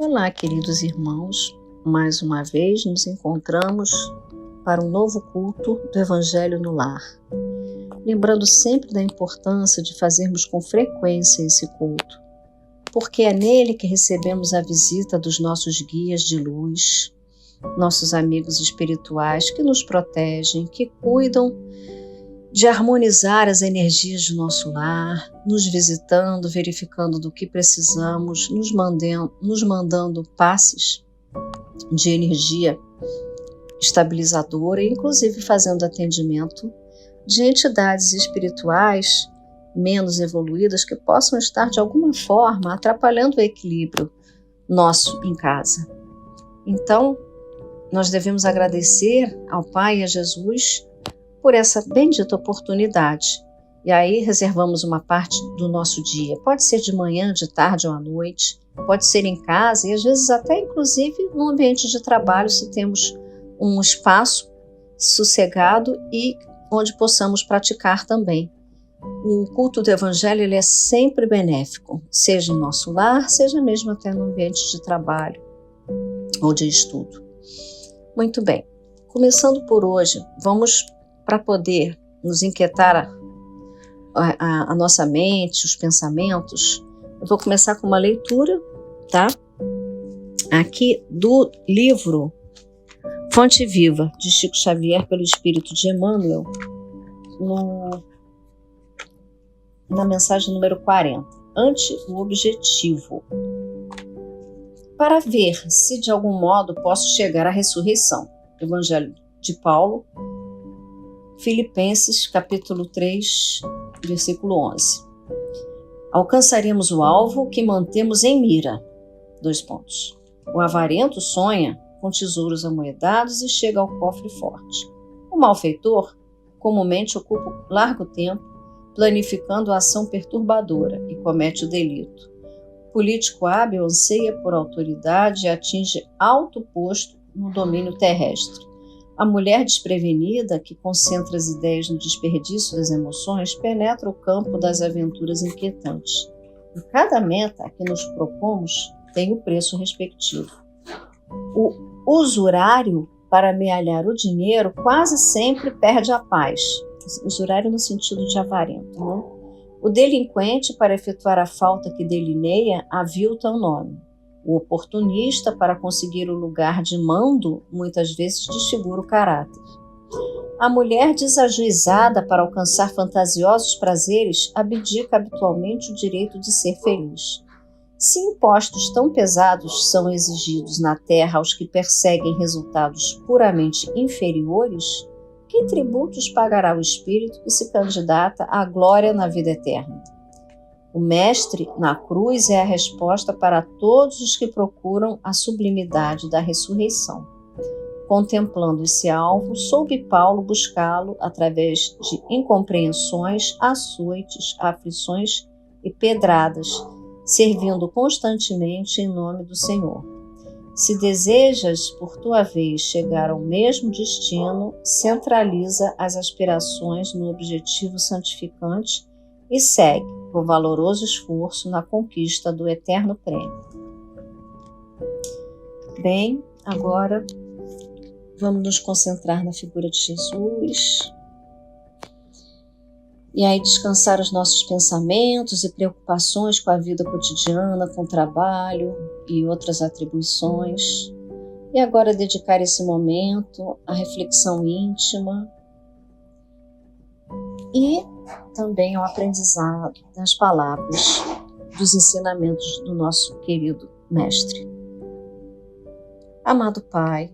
Olá, queridos irmãos. Mais uma vez nos encontramos para um novo culto do Evangelho no Lar. Lembrando sempre da importância de fazermos com frequência esse culto, porque é nele que recebemos a visita dos nossos guias de luz, nossos amigos espirituais que nos protegem, que cuidam de harmonizar as energias do nosso lar, nos visitando, verificando do que precisamos, nos mandando passes de energia estabilizadora, inclusive fazendo atendimento de entidades espirituais menos evoluídas que possam estar de alguma forma atrapalhando o equilíbrio nosso em casa. Então, nós devemos agradecer ao Pai e a Jesus por essa bendita oportunidade. E aí reservamos uma parte do nosso dia. Pode ser de manhã, de tarde ou à noite, pode ser em casa e às vezes até inclusive no ambiente de trabalho, se temos um espaço sossegado e onde possamos praticar também. O culto do Evangelho ele é sempre benéfico, seja em nosso lar, seja mesmo até no ambiente de trabalho ou de estudo. Muito bem, começando por hoje, vamos para poder nos inquietar a nossa mente, os pensamentos. Eu vou começar com uma leitura, tá? Aqui do livro Fonte Viva, de Chico Xavier, pelo Espírito de Emmanuel, na mensagem número 40, ante o objetivo. Para ver se de algum modo posso chegar à ressurreição. Evangelho de Paulo, Filipenses, capítulo 3, versículo 11. Alcançaremos o alvo que mantemos em mira. 2 pontos. O avarento sonha com tesouros amoedados e chega ao cofre forte. O malfeitor comumente ocupa largo tempo planificando a ação perturbadora e comete o delito. O político hábil anseia por autoridade e atinge alto posto no domínio terrestre. A mulher desprevenida, que concentra as ideias no desperdício das emoções, penetra o campo das aventuras inquietantes. E cada meta que nos propomos tem o preço respectivo. O usurário, para amealhar o dinheiro, quase sempre perde a paz. Usurário no sentido de avarento, né? O delinquente, para efetuar a falta que delineia, avilta o nome. O oportunista, para conseguir o lugar de mando, muitas vezes desfigura o caráter. A mulher desajuizada para alcançar fantasiosos prazeres abdica habitualmente o direito de ser feliz. Se impostos tão pesados são exigidos na terra aos que perseguem resultados puramente inferiores, que tributos pagará o espírito que se candidata à glória na vida eterna? O Mestre, na cruz, é a resposta para todos os que procuram a sublimidade da ressurreição. Contemplando esse alvo, soube Paulo buscá-lo através de incompreensões, açoites, aflições e pedradas, servindo constantemente em nome do Senhor. Se desejas, por tua vez, chegar ao mesmo destino, centraliza as aspirações no objetivo santificante e segue com valoroso esforço na conquista do eterno prêmio. Bem, agora vamos nos concentrar na figura de Jesus e aí descansar os nossos pensamentos e preocupações com a vida cotidiana, com o trabalho e outras atribuições. E agora dedicar esse momento à reflexão íntima e também ao aprendizado das palavras, dos ensinamentos do nosso querido Mestre. Amado Pai,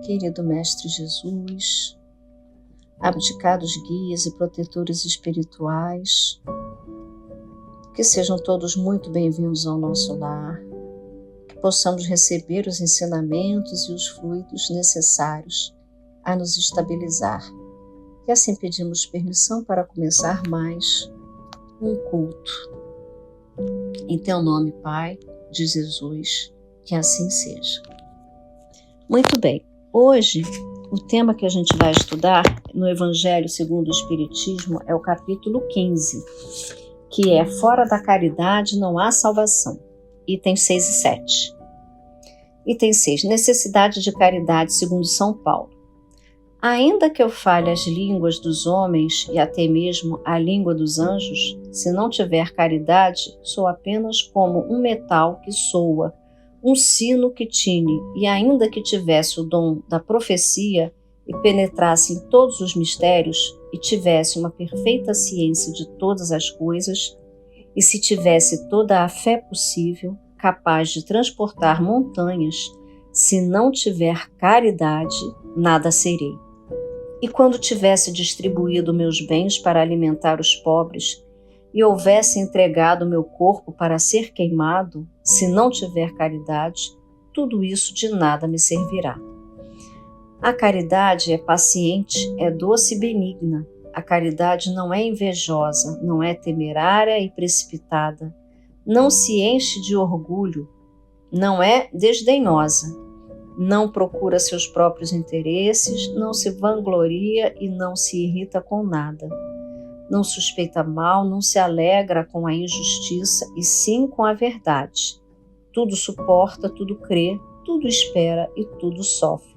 querido Mestre Jesus, abdicados guias e protetores espirituais, que sejam todos muito bem-vindos ao nosso lar, que possamos receber os ensinamentos e os fluidos necessários a nos estabilizar. E assim pedimos permissão para começar mais um culto. Em teu nome, Pai, de Jesus, que assim seja. Muito bem, hoje o tema que a gente vai estudar no Evangelho segundo o Espiritismo é o capítulo 15, que é Fora da caridade não há salvação, itens 6 e 7. Item 6. Necessidade de caridade segundo São Paulo. Ainda que eu fale as línguas dos homens e até mesmo a língua dos anjos, se não tiver caridade, sou apenas como um metal que soa, um sino que tine, e ainda que tivesse o dom da profecia e penetrasse em todos os mistérios e tivesse uma perfeita ciência de todas as coisas, e se tivesse toda a fé possível, capaz de transportar montanhas, se não tiver caridade, nada serei. E quando tivesse distribuído meus bens para alimentar os pobres, e houvesse entregado meu corpo para ser queimado, se não tiver caridade, tudo isso de nada me servirá. A caridade é paciente, é doce e benigna. A caridade não é invejosa, não é temerária e precipitada, não se enche de orgulho, não é desdenhosa, não procura seus próprios interesses, não se vangloria e não se irrita com nada. Não suspeita mal, não se alegra com a injustiça, e sim com a verdade. Tudo suporta, tudo crê, tudo espera e tudo sofre.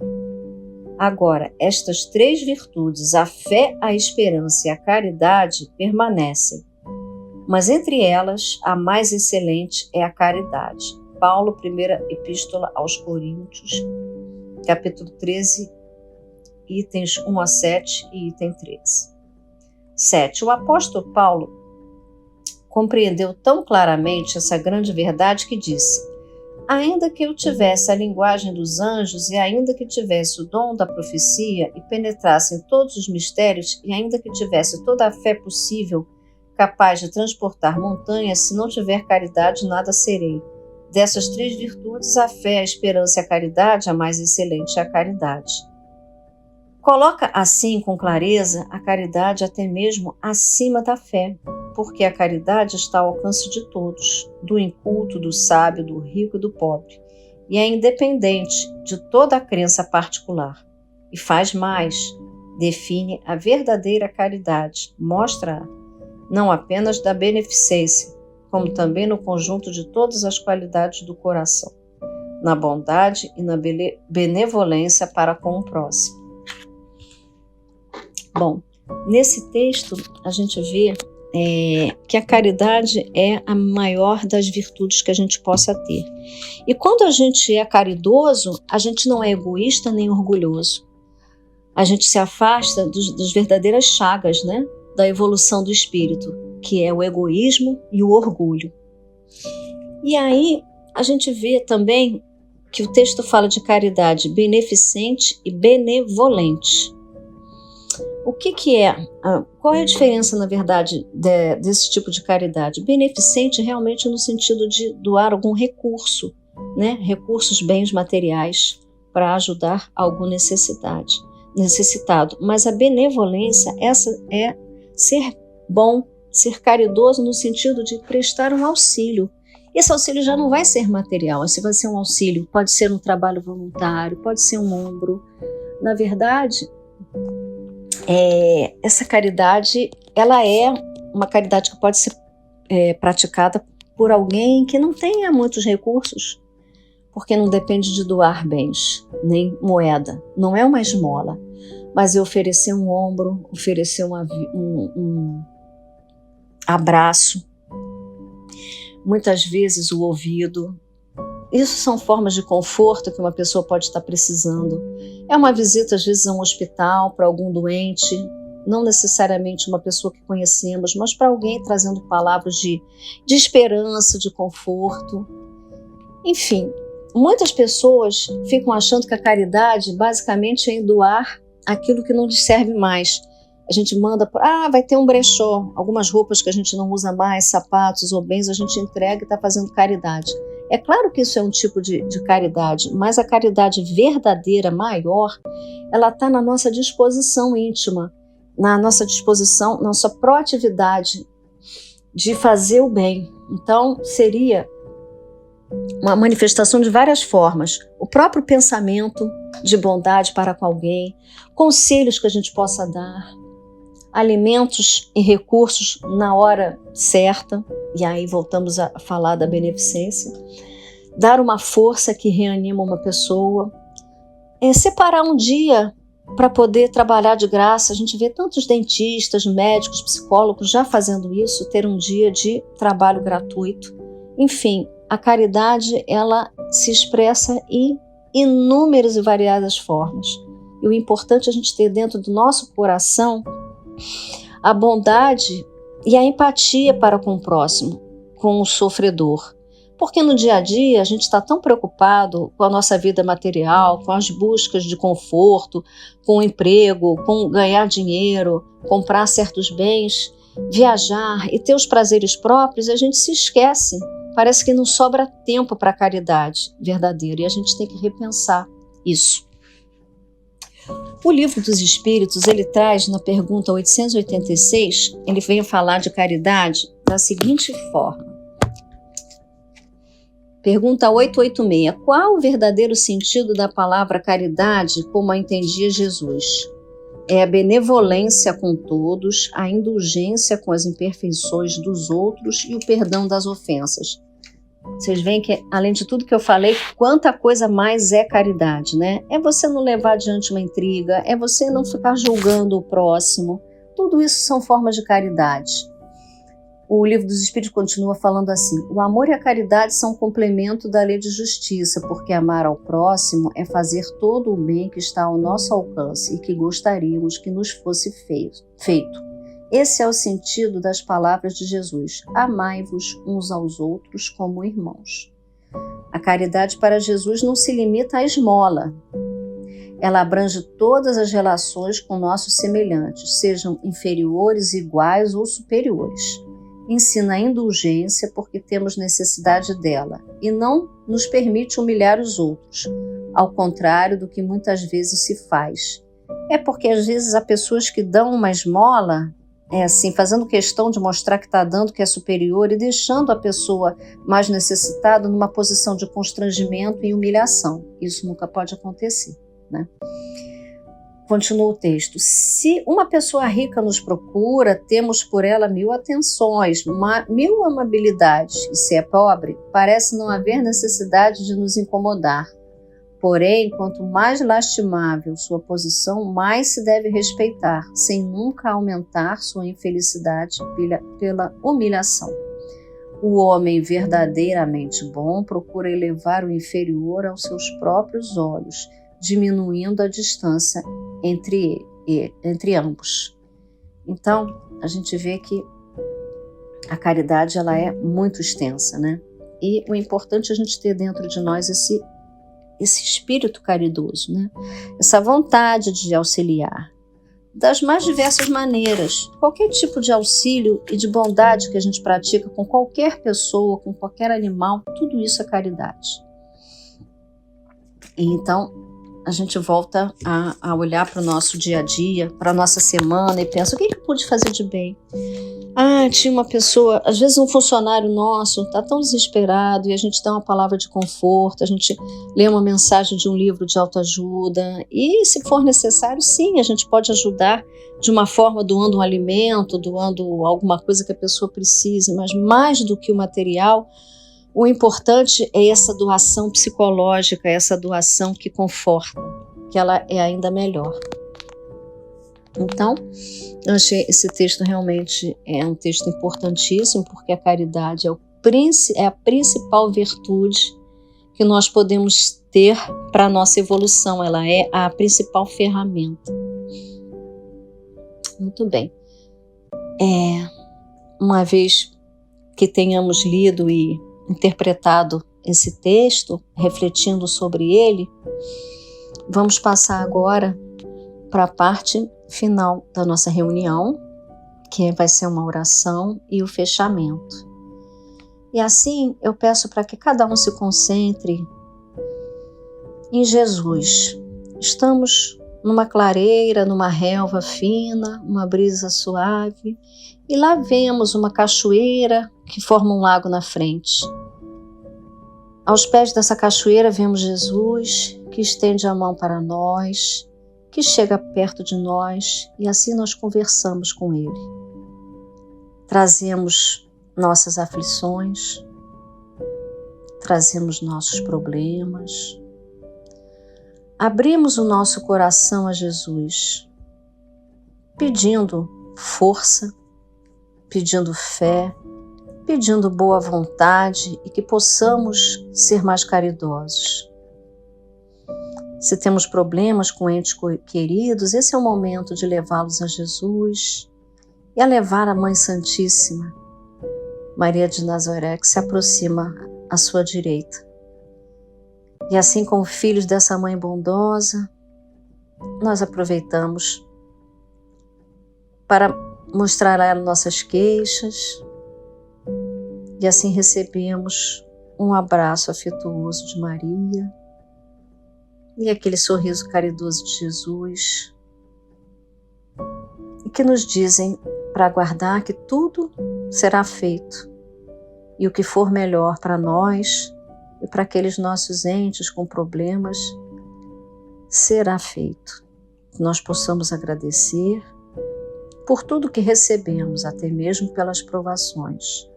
Agora, estas 3 virtudes, a fé, a esperança e a caridade, permanecem. Mas entre elas, a mais excelente é a caridade. Paulo, primeira epístola aos Coríntios, capítulo 13, itens 1 a 7 e item 13. 7. O apóstolo Paulo compreendeu tão claramente essa grande verdade que disse: ainda que eu tivesse a linguagem dos anjos, e ainda que tivesse o dom da profecia, e penetrasse em todos os mistérios, e ainda que tivesse toda a fé possível, capaz de transportar montanhas, se não tiver caridade, nada serei. Dessas 3 virtudes, a fé, a esperança e a caridade, a mais excelente é a caridade. Coloca assim com clareza a caridade até mesmo acima da fé, porque a caridade está ao alcance de todos, do inculto, do sábio, do rico e do pobre, e é independente de toda a crença particular. E faz mais, define a verdadeira caridade, mostra-a, não apenas da beneficência, como também no conjunto de todas as qualidades do coração, na bondade e na benevolência para com o próximo. Bom, nesse texto a gente vê que a caridade é a maior das virtudes que a gente possa ter. E quando a gente é caridoso, a gente não é egoísta nem orgulhoso. A gente se afasta das verdadeiras chagas, né, da evolução do espírito, que é o egoísmo e o orgulho. E aí a gente vê também que o texto fala de caridade beneficente e benevolente. O que é? Qual é a diferença, na verdade, desse tipo de caridade? Beneficente realmente no sentido de doar algum recurso, né? Recursos, bens materiais, para ajudar algum necessitado. Mas a benevolência, essa é ser bom, ser caridoso no sentido de prestar um auxílio. Esse auxílio já não vai ser material, esse vai ser um auxílio, pode ser um trabalho voluntário, pode ser um ombro. Na verdade, essa caridade, ela é uma caridade que pode ser praticada por alguém que não tenha muitos recursos, porque não depende de doar bens, nem moeda, não é uma esmola, mas é oferecer um ombro, oferecer um abraço, muitas vezes o ouvido. Isso são formas de conforto que uma pessoa pode estar precisando. É uma visita, às vezes, a um hospital para algum doente, não necessariamente uma pessoa que conhecemos, mas para alguém trazendo palavras de esperança, de conforto. Enfim, muitas pessoas ficam achando que a caridade basicamente é em doar aquilo que não lhes serve mais. A gente manda, vai ter um brechó, algumas roupas que a gente não usa mais, sapatos ou bens, a gente entrega e está fazendo caridade. É claro que isso é um tipo de caridade, mas a caridade verdadeira, maior, ela está na nossa disposição íntima, na nossa disposição, na nossa proatividade de fazer o bem. Então, seria uma manifestação de várias formas. O próprio pensamento de bondade para com alguém, conselhos que a gente possa dar, alimentos e recursos na hora certa, e aí voltamos a falar da beneficência. dar uma força que reanima uma pessoa, separar um dia para poder trabalhar de graça. A gente vê tantos dentistas, médicos, psicólogos já fazendo isso, ter um dia de trabalho gratuito. Enfim, a caridade, ela se expressa em inúmeras e variadas formas. E o importante é a gente ter dentro do nosso coração a bondade e a empatia para com o próximo, com o sofredor. Porque no dia a dia a gente está tão preocupado com a nossa vida material, com as buscas de conforto, com o emprego, com ganhar dinheiro, comprar certos bens, viajar e ter os prazeres próprios, a gente se esquece. Parece que não sobra tempo para a caridade verdadeira e a gente tem que repensar isso. O Livro dos Espíritos, ele traz na pergunta 886, ele vem falar de caridade da seguinte forma. Pergunta 886. Qual o verdadeiro sentido da palavra caridade como a entendia Jesus? É a benevolência com todos, a indulgência com as imperfeições dos outros e o perdão das ofensas. Vocês veem que, além de tudo que eu falei, quanta coisa mais é caridade, né? É você não levar adiante uma intriga, é você não ficar julgando o próximo. Tudo isso são formas de caridade. O Livro dos Espíritos continua falando assim: o amor e a caridade são um complemento da lei de justiça, porque amar ao próximo é fazer todo o bem que está ao nosso alcance e que gostaríamos que nos fosse feito. Esse é o sentido das palavras de Jesus: amai-vos uns aos outros como irmãos. A caridade para Jesus não se limita à esmola. Ela abrange todas as relações com nossos semelhantes, sejam inferiores, iguais ou superiores. Ensina a indulgência porque temos necessidade dela e não nos permite humilhar os outros, ao contrário do que muitas vezes se faz. É porque às vezes há pessoas que dão uma esmola, fazendo questão de mostrar que está dando, que é superior, e deixando a pessoa mais necessitada numa posição de constrangimento e humilhação. Isso nunca pode acontecer, né? Continua o texto. Se uma pessoa rica nos procura, temos por ela 1000 atenções, 1000 amabilidades, e se é pobre, parece não haver necessidade de nos incomodar. Porém, quanto mais lastimável sua posição, mais se deve respeitar, sem nunca aumentar sua infelicidade pela humilhação. O homem verdadeiramente bom procura elevar o inferior aos seus próprios olhos, diminuindo a distância entre ambos. Então, a gente vê que a caridade, ela é muito extensa, né? E o importante é a gente ter dentro de nós esse espírito caridoso, né? Essa vontade de auxiliar, das mais diversas maneiras. Qualquer tipo de auxílio e de bondade que a gente pratica com qualquer pessoa, com qualquer animal, tudo isso é caridade. E então, a gente volta a olhar para o nosso dia a dia, para a nossa semana e pensa: o que eu pude fazer de bem? Tinha uma pessoa, às vezes um funcionário nosso está tão desesperado e a gente dá uma palavra de conforto, a gente lê uma mensagem de um livro de autoajuda e, se for necessário, sim, a gente pode ajudar de uma forma doando um alimento, doando alguma coisa que a pessoa precise, mas mais do que o material, o importante é essa doação psicológica, essa doação que conforta, que ela é ainda melhor. Então, eu achei esse texto realmente um texto importantíssimo, porque a caridade é a principal virtude que nós podemos ter para a nossa evolução, ela é a principal ferramenta. Muito bem. Uma vez que tenhamos lido e interpretado esse texto, refletindo sobre ele, vamos passar agora para a parte final da nossa reunião, que vai ser uma oração e o fechamento. E assim eu peço para que cada um se concentre em Jesus. Estamos numa clareira, numa relva fina, uma brisa suave, e lá vemos uma cachoeira que forma um lago na frente. Aos pés dessa cachoeira vemos Jesus, que estende a mão para nós, que chega perto de nós, e assim nós conversamos com Ele. Trazemos nossas aflições, trazemos nossos problemas, abrimos o nosso coração a Jesus, pedindo força, pedindo fé, pedindo boa vontade e que possamos ser mais caridosos. Se temos problemas com entes queridos, esse é o momento de levá-los a Jesus e a levar a Mãe Santíssima, Maria de Nazaré, que se aproxima à sua direita. E assim como filhos dessa Mãe bondosa, nós aproveitamos para mostrar a ela nossas queixas e assim recebemos um abraço afetuoso de Maria e aquele sorriso caridoso de Jesus, e que nos dizem para aguardar que tudo será feito e o que for melhor para nós e para aqueles nossos entes com problemas será feito. Que nós possamos agradecer por tudo que recebemos, até mesmo pelas provações,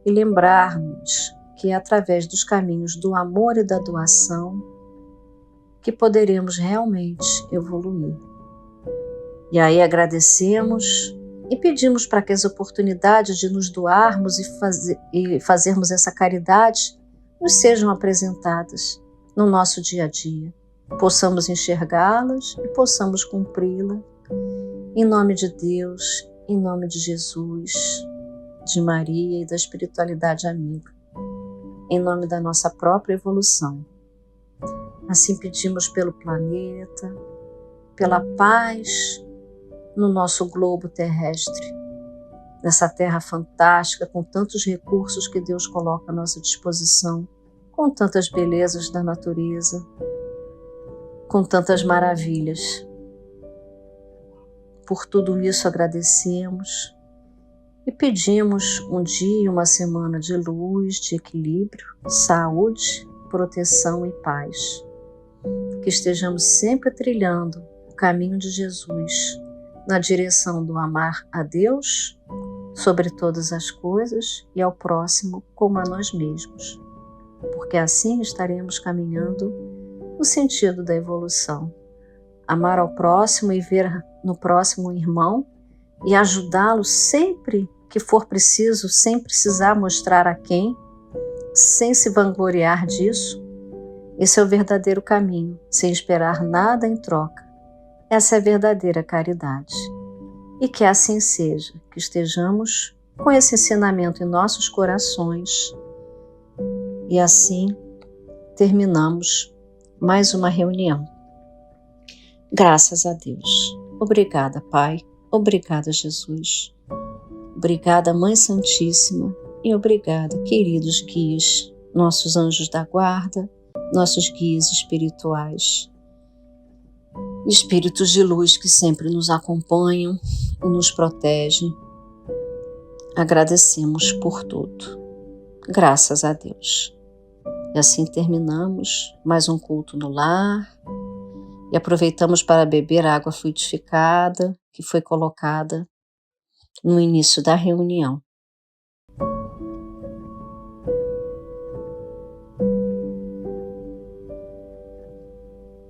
e lembrarmos que é através dos caminhos do amor e da doação que poderemos realmente evoluir. E aí agradecemos e pedimos para que as oportunidades de nos doarmos e fazermos essa caridade nos sejam apresentadas no nosso dia a dia. Possamos enxergá-las e possamos cumpri-la. Em nome de Deus, em nome de Jesus, de Maria e da espiritualidade amiga. Em nome da nossa própria evolução. Assim pedimos pelo planeta, pela paz no nosso globo terrestre, nessa terra fantástica, com tantos recursos que Deus coloca à nossa disposição, com tantas belezas da natureza, com tantas maravilhas. Por tudo isso agradecemos e pedimos um dia, uma semana de luz, de equilíbrio, saúde, proteção e paz. Que estejamos sempre trilhando o caminho de Jesus, na direção do amar a Deus sobre todas as coisas e ao próximo como a nós mesmos, porque assim estaremos caminhando no sentido da evolução. Amar ao próximo e ver no próximo um irmão e ajudá-lo sempre que for preciso, sem precisar mostrar a quem, sem se vangloriar disso. Esse é o verdadeiro caminho, sem esperar nada em troca. Essa é a verdadeira caridade. E que assim seja, que estejamos com esse ensinamento em nossos corações. E assim terminamos mais uma reunião. Graças a Deus. Obrigada, Pai. Obrigada, Jesus. Obrigada, Mãe Santíssima. E obrigada, queridos guias, nossos anjos da guarda, nossos guias espirituais. Espíritos de luz que sempre nos acompanham e nos protegem. Agradecemos por tudo. Graças a Deus. E assim terminamos mais um culto no lar e aproveitamos para beber a água fluidificada que foi colocada no início da reunião.